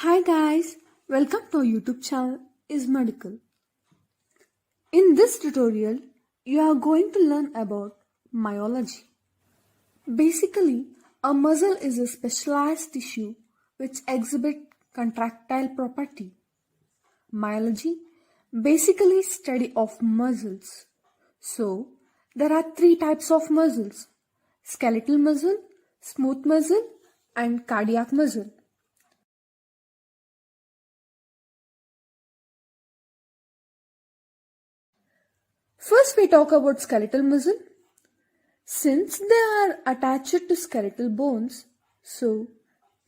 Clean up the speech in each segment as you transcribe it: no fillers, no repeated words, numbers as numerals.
Hi guys, welcome to our YouTube channel is Medical. In this tutorial, you are going to learn about myology. Basically, a muscle is a specialized tissue which exhibits contractile property. Myology basically study of muscles. So, there are three types of muscles: skeletal muscle, smooth muscle, and cardiac muscle. First we talk about skeletal muscle. Since they are attached to skeletal bones, so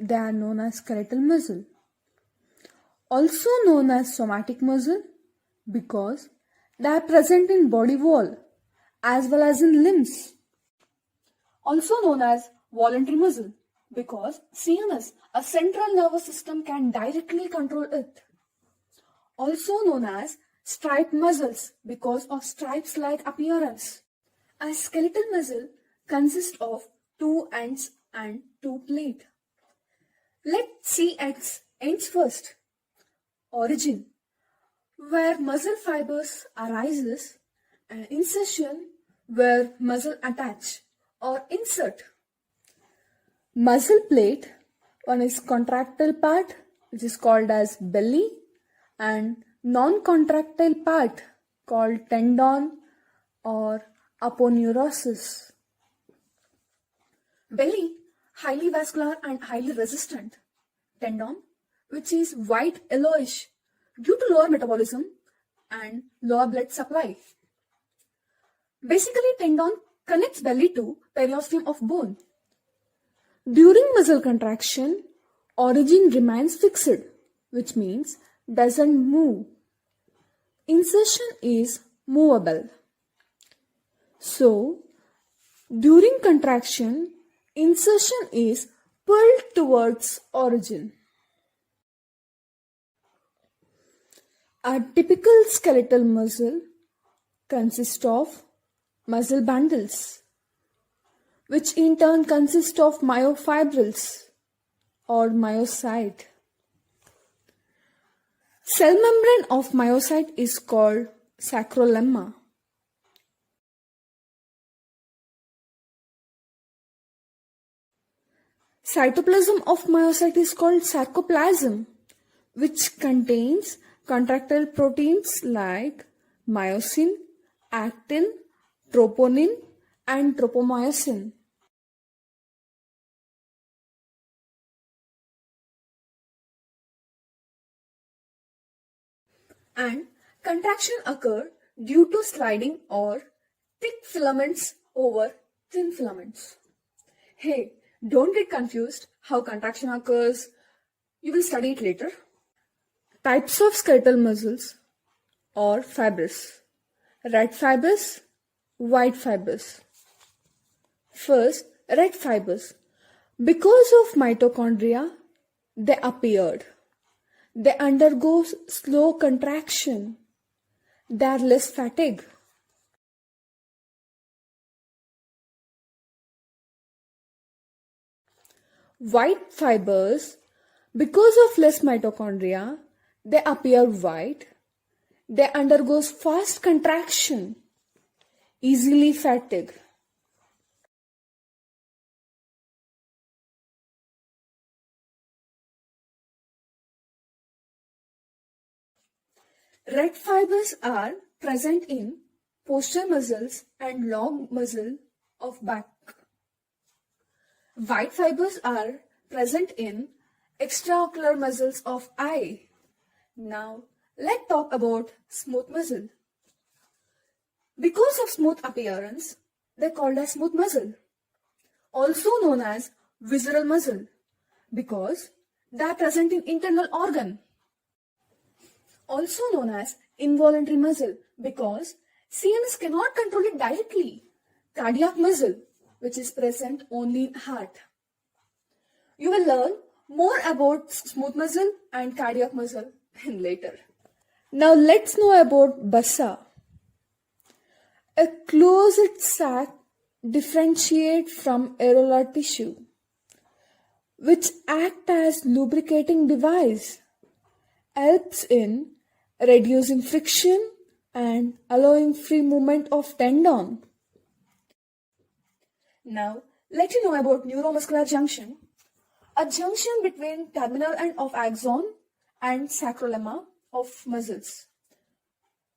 they are known as skeletal muscle. Also known as somatic muscle because they are present in body wall as well as in limbs. Also known as voluntary muscle because CNS, a central nervous system, can directly control it. Also known as striped muscles because of stripes-like appearance. A skeletal muscle consists of two ends and two plates. Let's see its ends first. Origin, where muscle fibers arises, and insertion, where muscle attach or insert. Muscle plate, one is contractile part, which is called as belly, and non-contractile part called tendon or aponeurosis. Belly, highly vascular and highly resistant. Tendon, which is white yellowish due to lower metabolism and lower blood supply. Basically, tendon connects belly to periosteum of bone. During muscle contraction, origin remains fixed, which means doesn't move. Insertion is movable. So, during contraction, insertion is pulled towards origin. A typical skeletal muscle consists of muscle bundles, which in turn consist of myofibrils or myocyte. Cell membrane of myocyte is called sarcolemma. Cytoplasm of myocyte is called sarcoplasm, which contains contractile proteins like myosin, actin, troponin, and tropomyosin. And contraction occur due to sliding or thick filaments over thin filaments. Hey, don't get confused how contraction occurs. You will study it later. Types of skeletal muscles or fibers. Red fibers, white fibers. First, red fibers. Because of mitochondria, they appeared. They undergo slow contraction. They are less fatigue. White fibers, because of less mitochondria, they appear white. They undergo fast contraction, easily fatigue. Red fibers are present in posterior muscles and long muscle of back. White fibers are present in extraocular muscles of eye. Now, let's talk about smooth muscle. Because of smooth appearance, they are called as smooth muscle. Also known as visceral muscle, because they are present in internal organ. Also known as involuntary muscle, because CNS cannot control it directly. Cardiac muscle, which is present only in heart. You will learn more about smooth muscle and cardiac muscle later. Now let's know about bursa. A closed sac differentiate from areolar tissue, which act as lubricating device, helps in reducing friction and allowing free movement of tendon. Now, let you know about neuromuscular junction, a junction between terminal end of axon and sarcolemma of muscles.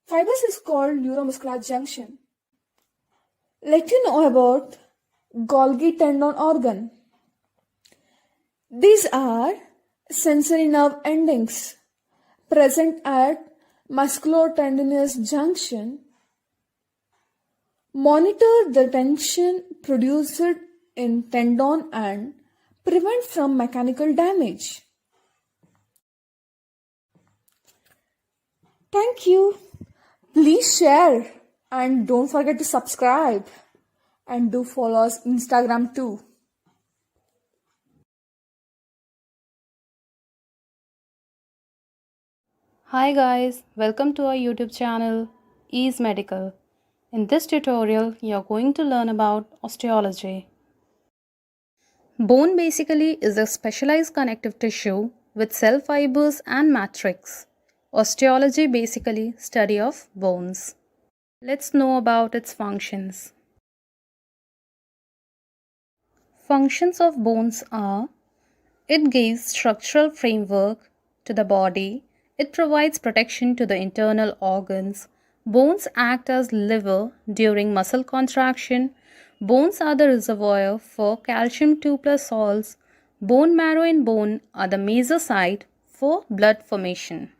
Fibers is called neuromuscular junction. Let you know about Golgi tendon organ. These are sensory nerve endings present at musculotendinous junction monitor the tension produced in tendon and prevent from mechanical damage. Thank you. Please share and don't forget to subscribe and do follow us Instagram too. Hi guys, welcome to our YouTube channel, Ease Medical. In this tutorial, you're going to learn about osteology. Bone basically is a specialized connective tissue with cell fibers and matrix. Osteology basically study of bones. Let's know about its functions. Functions of bones are: it gives structural framework to the body. It provides protection to the internal organs. Bones act as liver during muscle contraction. Bones are the reservoir for calcium 2 plus salts. Bone marrow and bone are the major site for blood formation.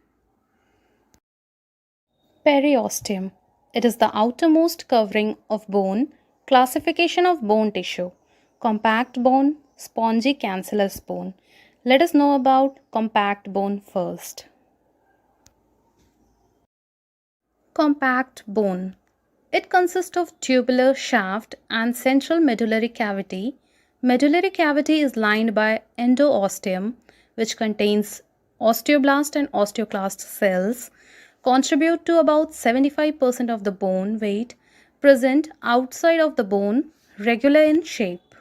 Periosteum. It is the outermost covering of bone. Classification of bone tissue: compact bone, spongy cancellous bone. Let us know about compact bone first. Compact bone. It consists of tubular shaft and central medullary cavity. Medullary cavity is lined by endoosteum, which contains osteoblast and osteoclast cells, contribute to about 75% of the bone weight, present outside of the bone, regular in shape.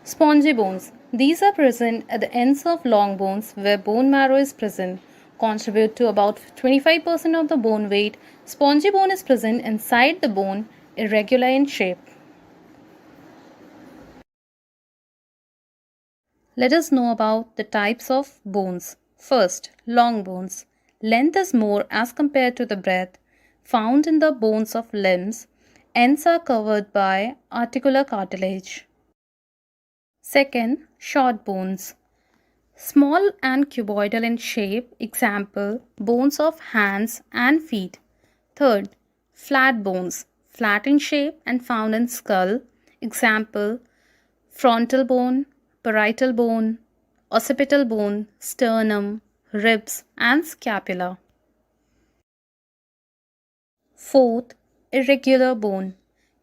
Spongy bones. These are present at the ends of long bones where bone marrow is present, contribute to about 25% of the bone weight. Spongy bone is present inside the bone, irregular in shape. Let us know about the types of bones. First, long bones. Length is more as compared to the breadth. Found in the bones of limbs. Ends are covered by articular cartilage. Second, short bones. Small and cuboidal in shape. Example, bones of hands and feet. Third, flat bones. Flat in shape and found in skull. Example, frontal bone, parietal bone, occipital bone, sternum, ribs, and scapula. Fourth, irregular bone.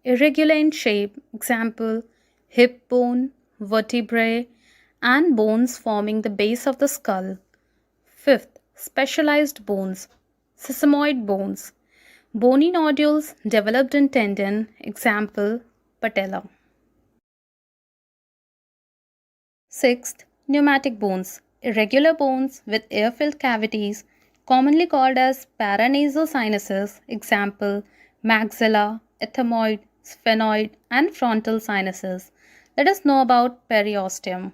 Irregular in shape. Example, hip bone, vertebrae, and bones forming the base of the skull. Fifth, specialized bones. Sesamoid bones. Bony nodules developed in tendon. Example, patella. Sixth, pneumatic bones. Irregular bones with air-filled cavities, commonly called as paranasal sinuses. Example, maxilla, ethmoid, sphenoid, and frontal sinuses. Let us know about periosteum.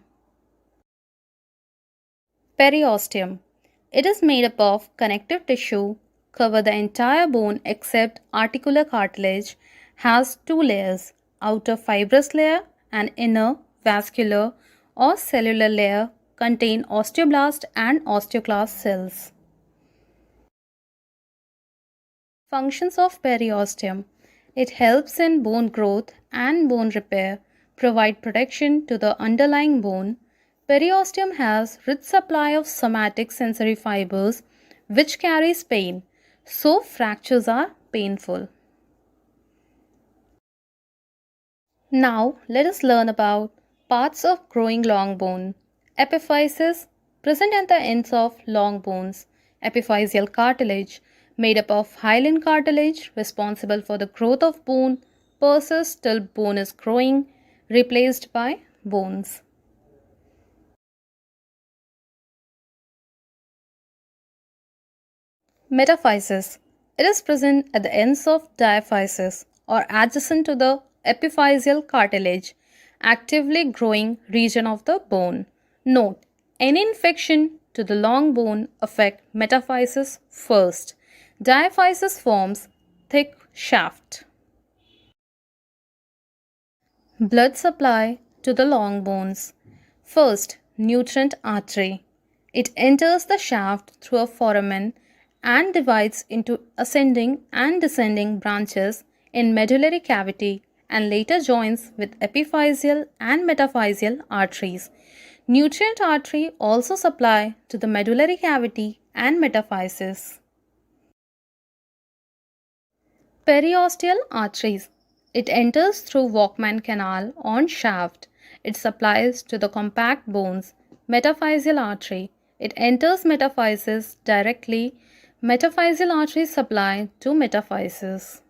Periosteum. It is made up of connective tissue, cover the entire bone except articular cartilage, has two layers, outer fibrous layer and inner vascular or cellular layer, contain osteoblast and osteoclast cells. Functions of periosteum. It helps in bone growth and bone repair, provide protection to the underlying bone. Periosteum has rich supply of somatic sensory fibers which carries pain, so fractures are painful. Now let us learn about parts of growing long bone. Epiphysis, present at the ends of long bones. Epiphyseal cartilage, made up of hyaline cartilage, responsible for the growth of bone, persists till bone is growing, replaced by bones. Metaphysis. It is present at the ends of diaphysis or adjacent to the epiphyseal cartilage, actively growing region of the bone. Note, any infection to the long bone affect metaphysis first. Diaphysis forms thick shaft. Blood supply to the long bones. First, nutrient artery. It enters the shaft through a foramen and divides into ascending and descending branches in medullary cavity and later joins with epiphyseal and metaphyseal arteries. Nutrient artery also supply to the medullary cavity and metaphysis. Periosteal arteries. It enters through Walkman canal on shaft. It supplies to the compact bones. Metaphyseal artery. It enters metaphysis directly. Metaphyseal arteries supply to metaphysis.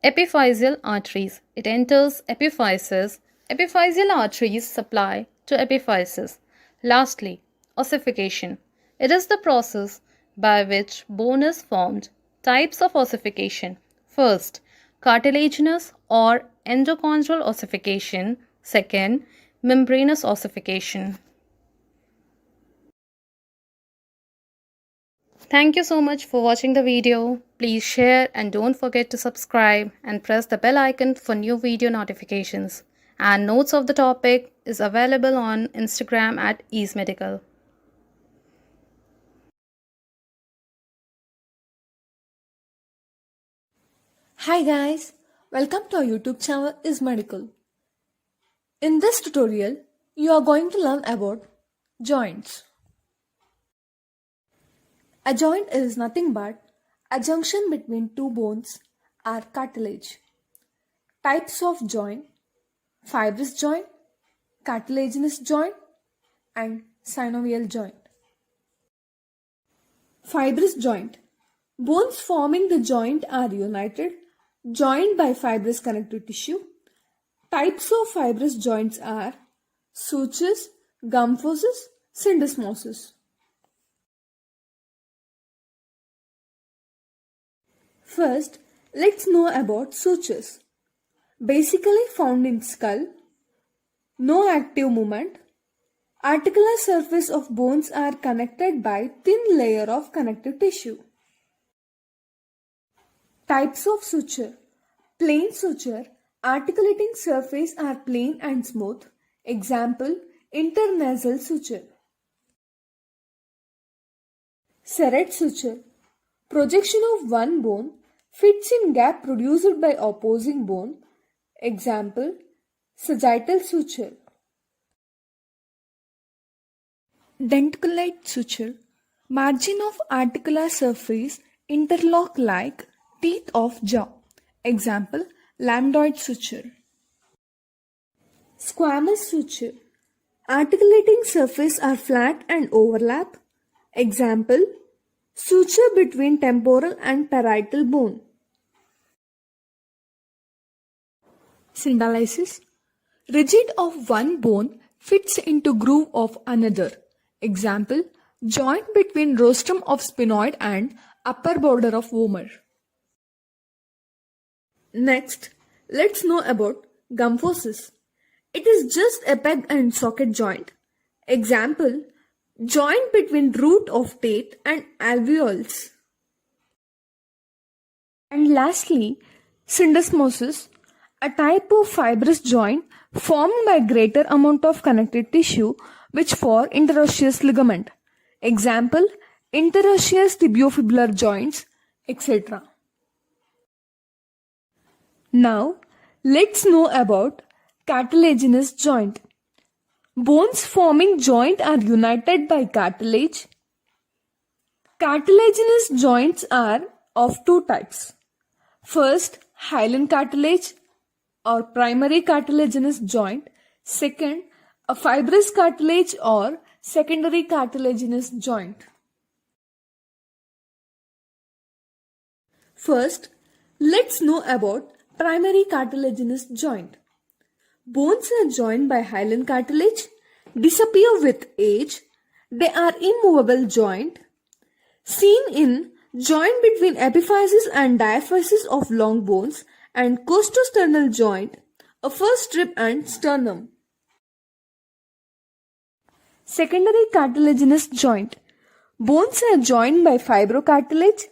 Epiphyseal arteries. It enters epiphysis. Epiphyseal arteries supply to epiphysis. Lastly, ossification. It is the process by which bone is formed. Types of ossification. First, cartilaginous or endochondral ossification. Second, membranous ossification. Thank you so much for watching the video. Please share and don't forget to subscribe and press the bell icon for new video notifications. And notes of the topic is available on Instagram at easemedical. Hi guys, welcome to our YouTube channel is Medical. In this tutorial, you are going to learn about joints. A joint is nothing but a junction between two bones or cartilage. Types of joint: fibrous joint, cartilaginous joint, and synovial joint. Fibrous joint. Bones forming the joint are united, joined by fibrous connective tissue. Types of fibrous joints are sutures, gymphosis, syndesmosis. First, let's know about sutures. Basically found in skull, no active movement. Articular surface of bones are connected by thin layer of connective tissue. Types of suture. Plain suture. Articulating surface are plain and smooth. Example, internasal suture. Serrate suture. Projection of one bone fits in gap produced by opposing bone. Example, sagittal suture. Denticulate suture. Margin of articular surface interlock like teeth of jaw. Example, lambdoid suture. Squamous suture. Articulating surface are flat and overlap. Example, suture between temporal and parietal bone. Syndalysis. Rigid of one bone fits into groove of another. Example, joint between rostrum of sphenoid and upper border of vomer. Next, let's know about gymphosis. It is just a peg and socket joint. Example, joint between root of teeth and alveoles. And lastly, syndesmosis, a type of fibrous joint formed by greater amount of connective tissue which for interosseous ligament. Example, interosseous tibiofibular joints, etc. Now, let's know about cartilaginous joint. Bones forming joint are united by cartilage. Cartilaginous joints are of two types. First, hyaline cartilage or primary cartilaginous joint. Second, a fibrous cartilage or secondary cartilaginous joint. First, let's know about primary cartilaginous joint. Bones are joined by hyaline cartilage, disappear with age. They are immovable joint. Seen in joint between epiphysis and diaphysis of long bones and costosternal joint, a first rib and sternum. Secondary cartilaginous joint. Bones are joined by fibrocartilage,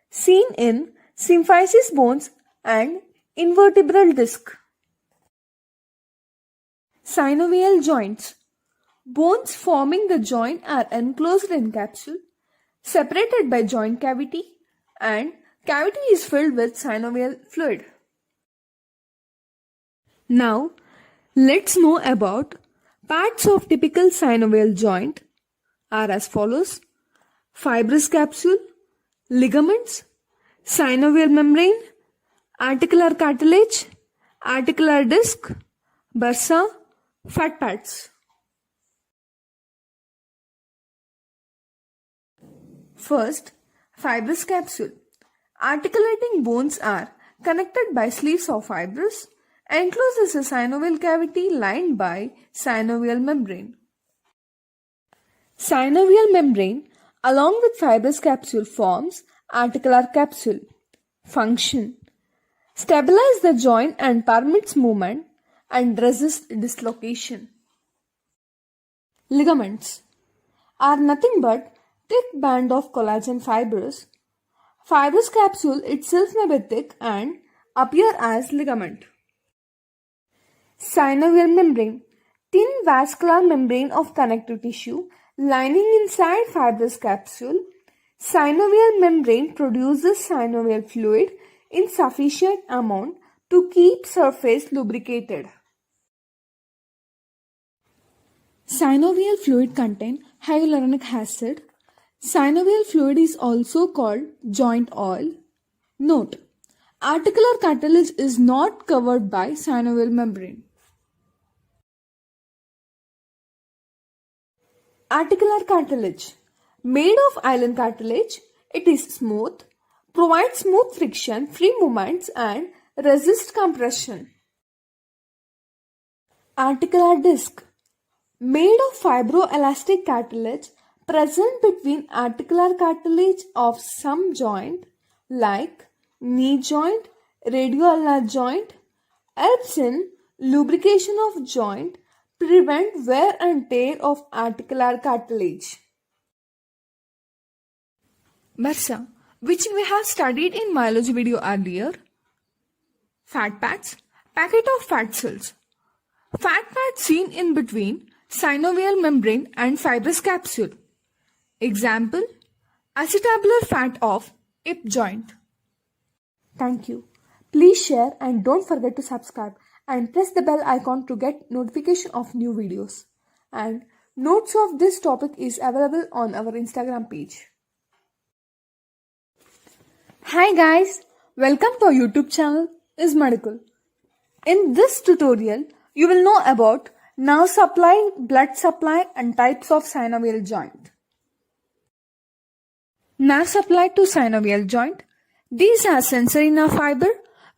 seen in symphysis bones and invertebral disc. Synovial joints. Bones forming the joint are enclosed in capsule, separated by joint cavity, and cavity is filled with synovial fluid. Now, let's know about parts of typical synovial joint are as follows: fibrous capsule, ligaments, synovial membrane, articular cartilage, articular disc, bursa, fat pads. First, fibrous capsule. Articulating bones are connected by sleeves of fibrous, encloses a synovial cavity lined by synovial membrane. Synovial membrane along with fibrous capsule forms articular capsule. Function: stabilize the joint and permits movement and resist dislocation. Ligaments are nothing but thick band of collagen fibers. Fibrous capsule itself may be thick and appear as ligament. Synovial membrane, thin vascular membrane of connective tissue lining inside fibrous capsule. Synovial membrane produces synovial fluid in sufficient amount to keep surface lubricated. Synovial fluid contain hyaluronic acid. Synovial fluid is also called joint oil. Note: articular cartilage is not covered by synovial membrane. Articular cartilage. Made of hyaline cartilage, it is smooth, provides smooth friction, free movements and resist compression. Articular disc. Made of fibroelastic cartilage present between articular cartilage of some joint like knee joint, radioulnar joint, helps in lubrication of joint, prevent wear and tear of articular cartilage. Bursa, which we have studied in myology video earlier. Fat pads, packet of fat cells. Fat pads seen in between synovial membrane and fibrous capsule. Example: acetabular fat of hip joint. Thank you. Please share and don't forget to subscribe and press the bell icon to get notification of new videos. And notes of this topic is available on our Instagram page. Hi guys, welcome to our YouTube channel is Medical. In this tutorial, you will know about nerve supply, blood supply and types of synovial joint. Nerve supply to synovial joint. These are sensory nerve fiber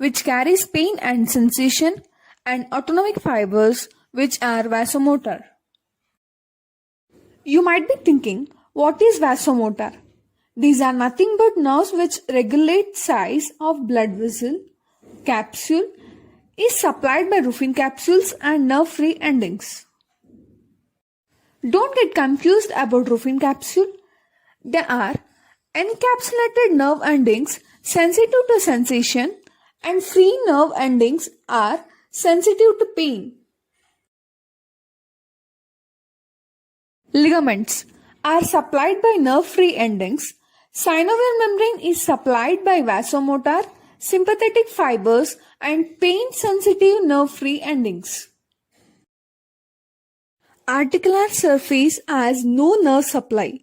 which carries pain and sensation, and autonomic fibers which are vasomotor. You might be thinking, what is vasomotor? These are nothing but nerves which regulate size of blood vessel. Capsule is supplied by Ruffin capsules and nerve-free endings. Don't get confused about Ruffin capsule. They are encapsulated nerve endings sensitive to sensation, and free nerve endings are sensitive to pain. Ligaments are supplied by nerve-free endings. Synovial membrane is supplied by vasomotor, sympathetic fibers and pain-sensitive nerve-free endings. Articular surface has no nerve supply.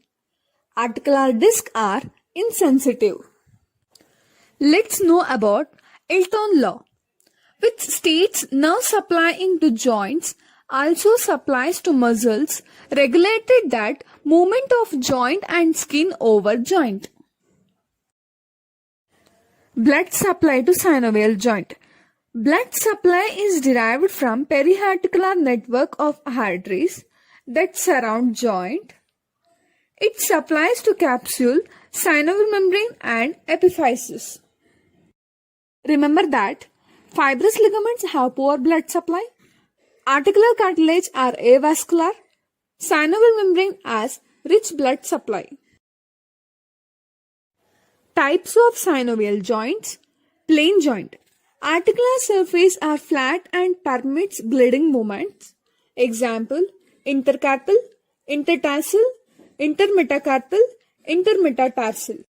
Articular discs are insensitive. Let's know about Elton law, which states nerve supply into joints also supplies to muscles, regulated that movement of joint and skin over joint. Blood supply to synovial joint. Blood supply is derived from periarticular network of arteries that surround joint. It supplies to capsule, synovial membrane and epiphysis. Remember that fibrous ligaments have poor blood supply. Articular cartilage are avascular. Synovial membrane has rich blood supply. Types of synovial joints. Plain joint. Articular surface are flat and permits gliding movements. Example, intercarpal, intertarsal, intermetacarpal, intermetatarsal.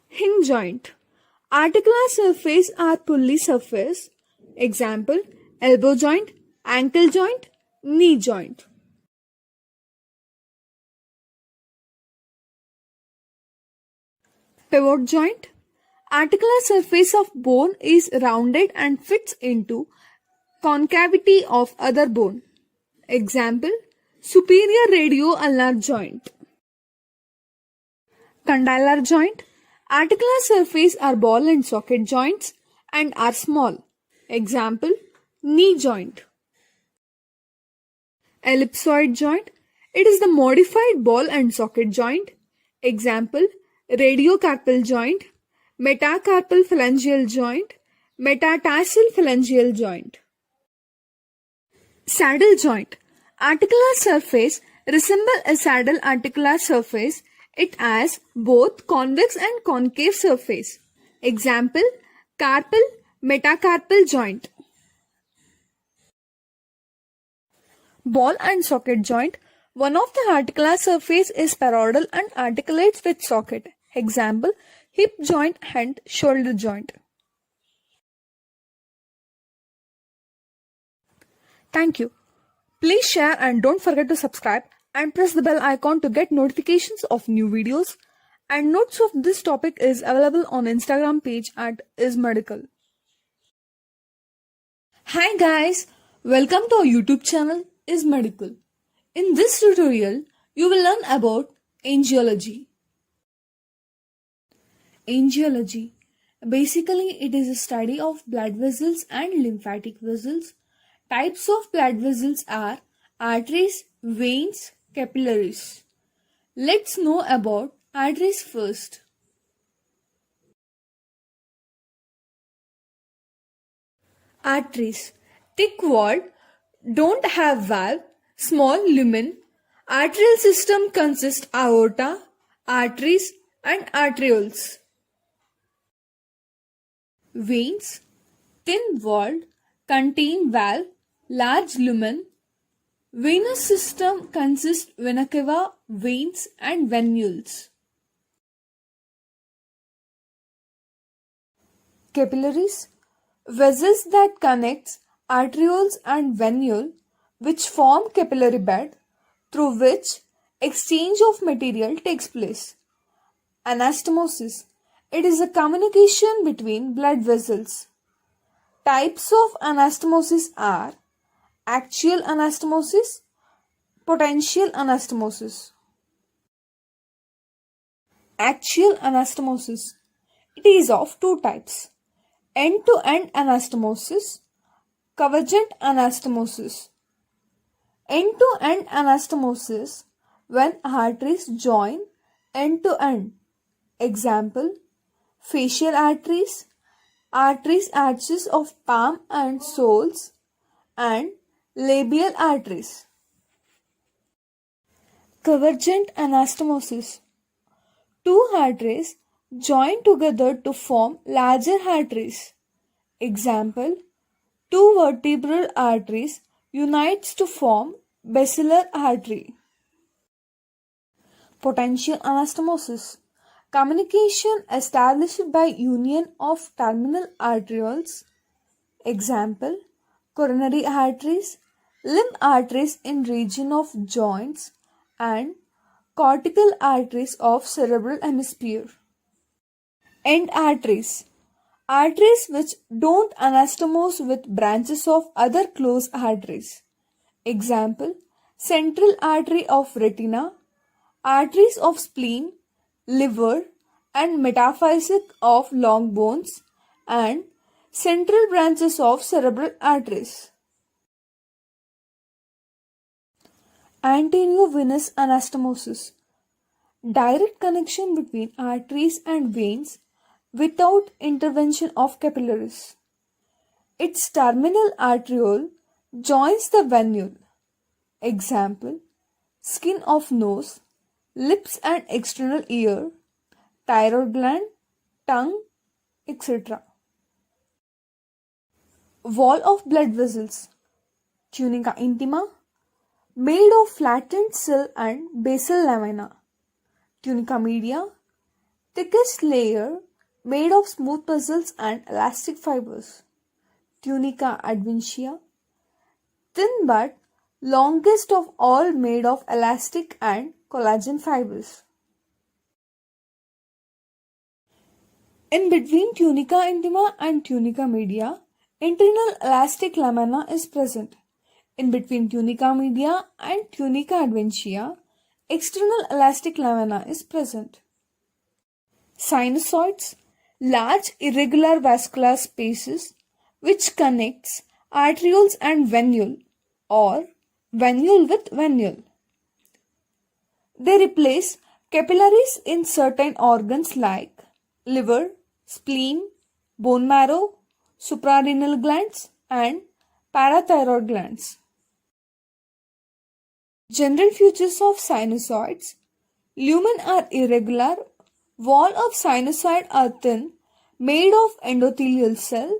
Hinge joint. Articular surface or pulley surface. Example, elbow joint, ankle joint, knee joint. Pivot joint. Articular surface of bone is rounded and fits into concavity of other bone. Example, superior radioulnar joint. Condylar joint. Articular surface are ball and socket joints and are small. Example, knee joint. Ellipsoid joint. It is the modified ball and socket joint. Example, radiocarpal joint, metacarpal phalangeal joint, metatarsal phalangeal joint. Saddle joint. Articular surface resemble a saddle articular surface. It has both convex and concave surface. Example, carpal, metacarpal joint. Ball and socket joint. One of the articular surface is paroidal and articulates with socket. Example, hip joint and shoulder joint. Thank you. Please share and don't forget to subscribe and press the bell icon to get notifications of new videos. And notes of this topic is available on Instagram page at ismedical. Hi guys, welcome to our YouTube channel ismedical. In this tutorial, you will learn about angiology. Angiology. Basically, it is a study of blood vessels and lymphatic vessels. Types of blood vessels are arteries, veins, capillaries. Let's know about arteries first. Arteries. Thick walled, don't have valve, small lumen. Arterial system consists aorta, arteries and arterioles. Veins. Thin walled, contain valve, large lumen. Venous system consists vena cava, veins and venules. Capillaries. Vessels that connects arterioles and venule which form capillary bed through which exchange of material takes place. Anastomosis. It is a communication between blood vessels. Types of anastomosis are axial anastomosis, potential anastomosis. Axial anastomosis. It is of two types: end-to-end anastomosis, convergent anastomosis. End-to-end anastomosis when arteries join end-to-end. Example, facial arteries, arteries arches of palm and soles, and labial arteries. Convergent anastomosis. Two arteries join together to form larger arteries. Example, two vertebral arteries unites to form basilar artery. Potential anastomosis. Communication established by union of terminal arterioles. Example, coronary arteries, limb arteries in region of joints and cortical arteries of cerebral hemisphere. End arteries. Arteries which don't anastomose with branches of other close arteries. Example, central artery of retina, arteries of spleen, liver and metaphysic of long bones, and central branches of cerebral arteries. Anteriovenous anastomosis. Direct connection between arteries and veins without intervention of capillaries. Its terminal arteriole joins the venule. Example, skin of nose, lips and external ear, thyroid gland, tongue, etc. Wall of blood vessels. Tunica intima, made of flattened cell and basal lamina. Tunica media, thickest layer made of smooth muscles and elastic fibers. Tunica adventitia, thin but longest of all made of elastic and collagen fibers. In between tunica intima and tunica media, internal elastic lamina is present. In between tunica media and tunica adventitia, external elastic lamina is present. Sinusoids, large irregular vascular spaces which connects arterioles and venule or venule with venule. They replace capillaries in certain organs like liver, spleen, bone marrow, suprarenal glands and parathyroid glands. General features of sinusoids. Lumen are irregular, wall of sinusoid are thin, made of endothelial cell,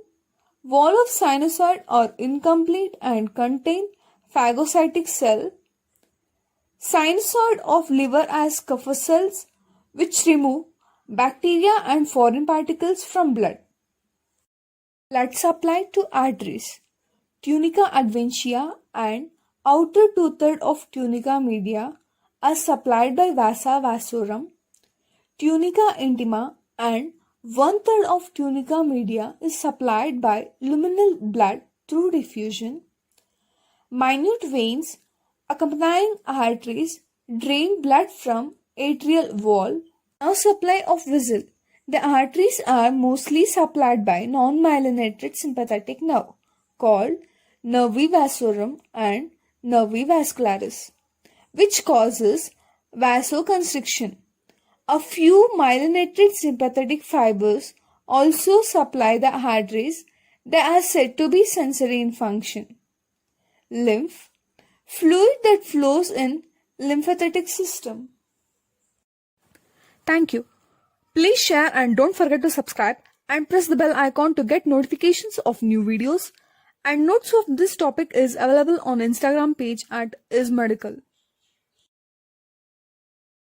wall of sinusoid are incomplete and contain phagocytic cell, sinusoid of liver as Kupffer cells which remove bacteria and foreign particles from blood. Blood supply to arteries. Tunica adventitia and outer two-thirds of tunica media are supplied by vasa vasorum. Tunica intima and one-third of tunica media is supplied by luminal blood through diffusion. Minute veins accompanying arteries drain blood from atrial wall. Now supply of vessel. The arteries are mostly supplied by non-myelinated sympathetic nerve called nervi vasorum and nervi vascularis, which causes vasoconstriction. A few myelinated sympathetic fibers also supply the arteries. They are said to be sensory in function. Lymph, fluid that flows in lymphatic system. Thank you. Please share and don't forget to subscribe and press the bell icon to get notifications of new videos. And notes of this topic is available on Instagram page at ismedical.